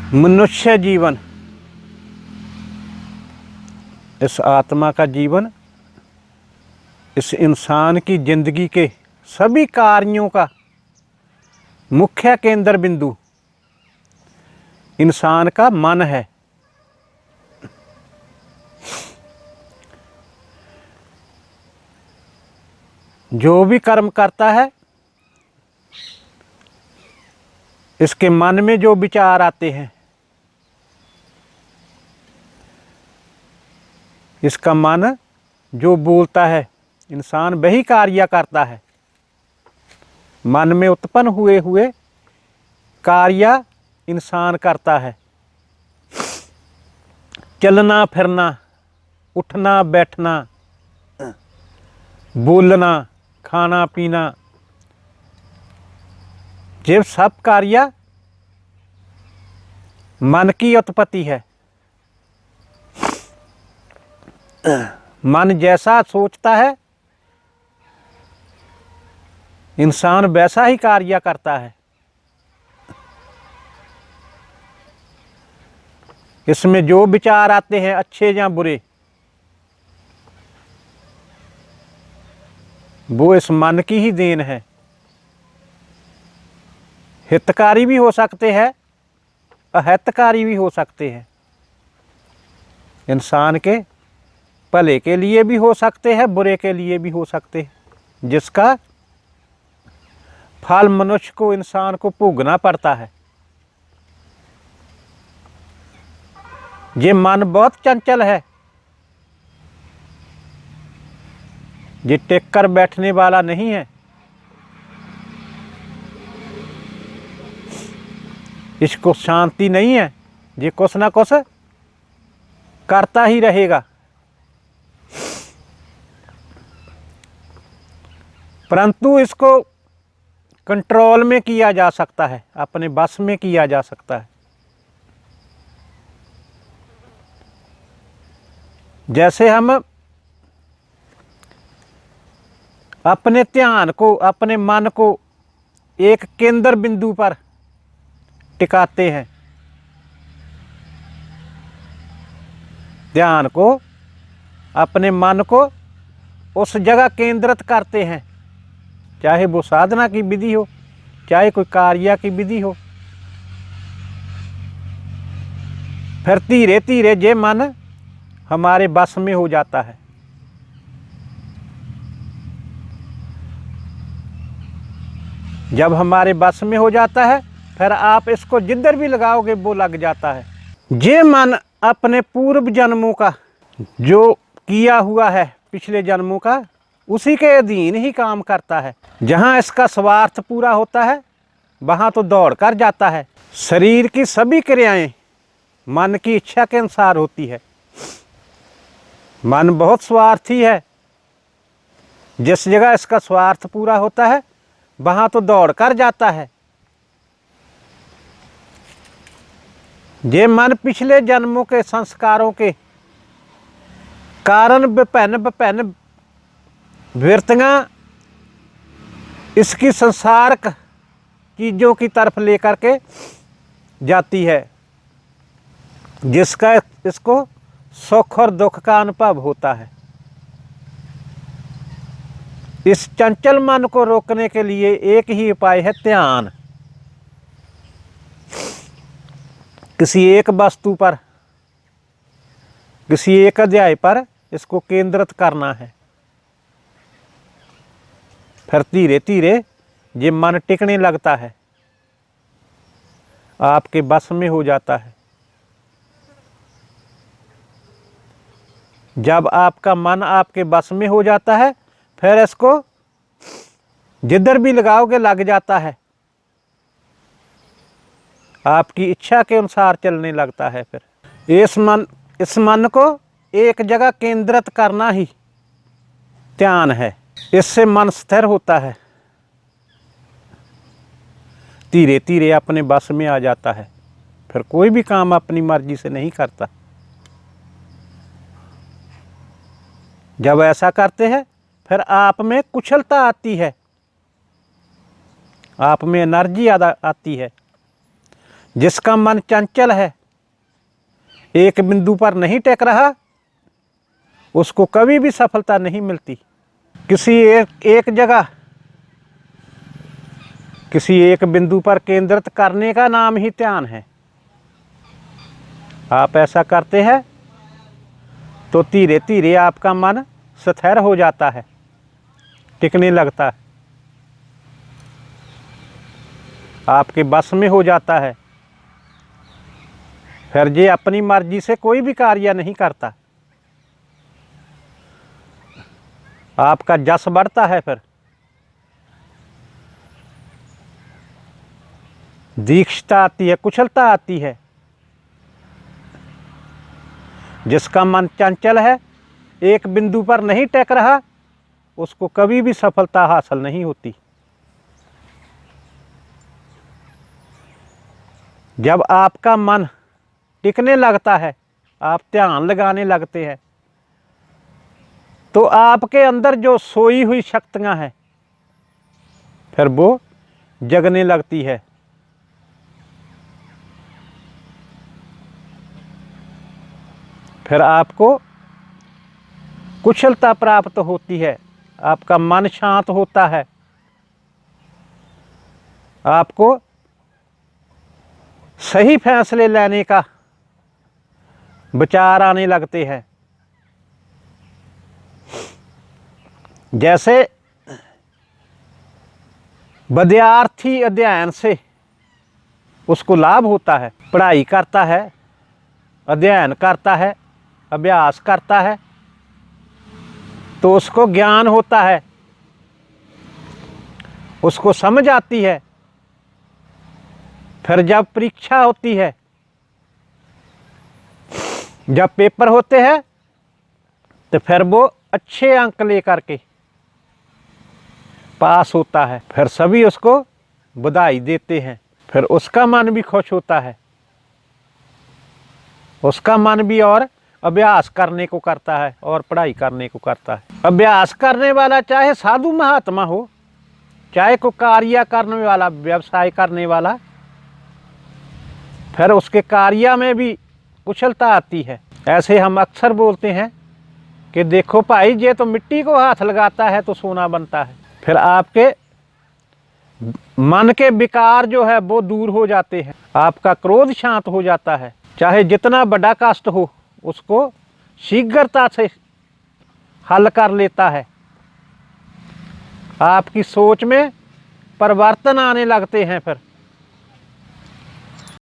मनुष्य जीवन, इस आत्मा का जीवन, इस इंसान की जिंदगी के सभी कार्यों का मुख्य केंद्र बिंदु इंसान का मन है। जो भी कर्म करता है, इसके मन में जो विचार आते हैं, इसका मन जो बोलता है, इंसान वही कार्य करता है। मन में उत्पन्न हुए हुए कार्य इंसान करता है। चलना फिरना, उठना बैठना, बोलना, खाना पीना, ये सब कार्य मन की उत्पत्ति है। मन जैसा सोचता है, इंसान वैसा ही कार्य करता है। इसमें जो विचार आते हैं, अच्छे या बुरे, वो इस मन की ही देन है। हितकारी भी हो सकते हैं, अहितकारी भी हो सकते हैं। इंसान के भले के लिए भी हो सकते हैं, बुरे के लिए भी हो सकते हैं, जिसका फल मनुष्य को, इंसान को भोगना पड़ता है। ये मन बहुत चंचल है, ये टिक कर बैठने वाला नहीं है। इसको शांति नहीं है, ये कुछ ना कुछ करता ही रहेगा। परंतु इसको कंट्रोल में किया जा सकता है, अपने बस में किया जा सकता है। जैसे हम अपने ध्यान को, अपने मन को एक केंद्र बिंदु पर टिकाते हैं, ध्यान को, अपने मन को उस जगह केंद्रित करते हैं, चाहे वो साधना की विधि हो, चाहे कोई कार्य की विधि हो। फिर धीरे धीरे ये मन हमारे बस में हो जाता है। जब हमारे बस में हो जाता है, फिर आप इसको जिधर भी लगाओगे वो लग जाता है। ये मन अपने पूर्व जन्मों का जो किया हुआ है, पिछले जन्मों का, उसी के अधीन ही काम करता है। जहाँ इसका स्वार्थ पूरा होता है, वहाँ तो दौड़ कर जाता है। शरीर की सभी क्रियाएं मन की इच्छा के अनुसार होती है। मन बहुत स्वार्थी है। जिस जगह इसका स्वार्थ पूरा होता है, वहाँ तो दौड़ कर जाता है। ये मन पिछले जन्मों के संस्कारों के कारण विभिन्न वृत्तियां इसकी संसारक चीज़ों की तरफ लेकर के जाती है, जिसका इसको सुख और दुख का अनुभव होता है। इस चंचल मन को रोकने के लिए एक ही उपाय है, ध्यान। किसी एक वस्तु पर, किसी एक अध्याय पर इसको केंद्रित करना है। फिर धीरे धीरे ये मन टिकने लगता है, आपके बस में हो जाता है। जब आपका मन आपके बस में हो जाता है, फिर इसको जिधर भी लगाओगे लग जाता है, आपकी इच्छा के अनुसार चलने लगता है। फिर इस मन को एक जगह केंद्रित करना ही ध्यान है। इससे मन स्थिर होता है, धीरे धीरे अपने बस में आ जाता है। फिर कोई भी काम अपनी मर्जी से नहीं करता। जब ऐसा करते हैं, फिर आप में कुशलता आती है, आप में एनर्जी आती है। जिसका मन चंचल है, एक बिंदु पर नहीं टिक रहा, उसको कभी भी सफलता नहीं मिलती। किसी एक जगह, किसी एक बिंदु पर केंद्रित करने का नाम ही ध्यान है। आप ऐसा करते हैं तो धीरे धीरे आपका मन स्थिर हो जाता है, टिकने लगता है, आपके बस में हो जाता है। फिर ये अपनी मर्जी से कोई भी कार्य नहीं करता, आपका जस बढ़ता है। फिर दीक्षता आती है, कुशलता आती है। जिसका मन चंचल है, एक बिंदु पर नहीं टिक रहा, उसको कभी भी सफलता हासिल नहीं होती। जब आपका मन टिकने लगता है, आप ध्यान लगाने लगते हैं, तो आपके अंदर जो सोई हुई शक्तियां हैं, फिर वो जगने लगती है। फिर आपको कुशलता प्राप्त होती है, आपका मन शांत होता है, आपको सही फैसले लेने का विचार आने लगते हैं। जैसे विद्यार्थी अध्ययन से उसको लाभ होता है, पढ़ाई करता है, अध्ययन करता है, अभ्यास करता है, तो उसको ज्ञान होता है, उसको समझ आती है। फिर जब परीक्षा होती है, जब पेपर होते हैं, तो फिर वो अच्छे अंक लेकर के पास होता है। फिर सभी उसको बधाई देते हैं, फिर उसका मन भी खुश होता है, उसका मन भी और अभ्यास करने को करता है और पढ़ाई करने को करता है। अभ्यास करने वाला चाहे साधु महात्मा हो, चाहे कोई कार्य करने वाला, व्यवसाय करने वाला, फिर उसके कार्य में भी कुशलता आती है। ऐसे हम अक्सर बोलते हैं कि देखो भाई, ये तो मिट्टी को हाथ लगाता है तो सोना बनता है। फिर आपके मन के विकार जो है वो दूर हो जाते हैं, आपका क्रोध शांत हो जाता है। चाहे जितना बड़ा कष्ट हो, उसको शीघ्रता से हल कर लेता है। आपकी सोच में परिवर्तन आने लगते हैं। फिर